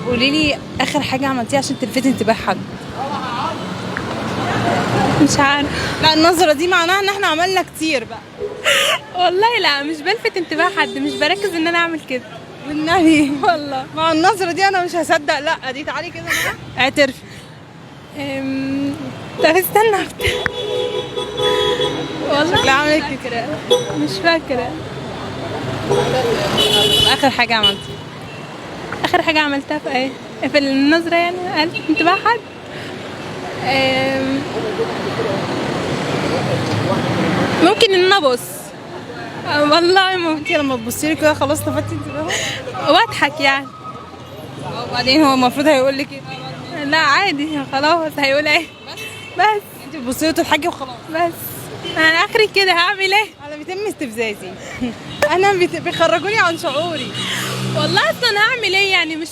قولي لي اخر حاجه عملتيها عشان تلفتي انتباه حد. مش عارف. لا النظره دي معناها ان احنا عملنا كتير بقى. والله لا، مش بلفت انتباه حد، مش بركز ان انا اعمل كده. والنبي والله. مع النظره دي انا مش هصدق. لا دي تعالي كده بقى اعترفي. طب استنى والله شكلها عملت مش كده. فاكرة. مش فاكرة. اخر حاجه عملتيها. اخر حاجة عملتها في ايه؟ في النظرة يعني قلت انتباه حد. ممكن ان انا ابص. والله ممكن. انت لما تبصي لي كده خلاص لفتي انتباهه. واضحك يعني. وبعدين هو المفروض هيقول لك ايه؟ لا عادي خلاص، هيقول ايه؟ بس. انت بتبصي له تضحكي وخلاص. بس انا اخري كده هعمل ايه؟ انا بيتم استفزازي. انا بيخرجوني عن شعوري. والله اصلا هعمل ايه يعني؟ مش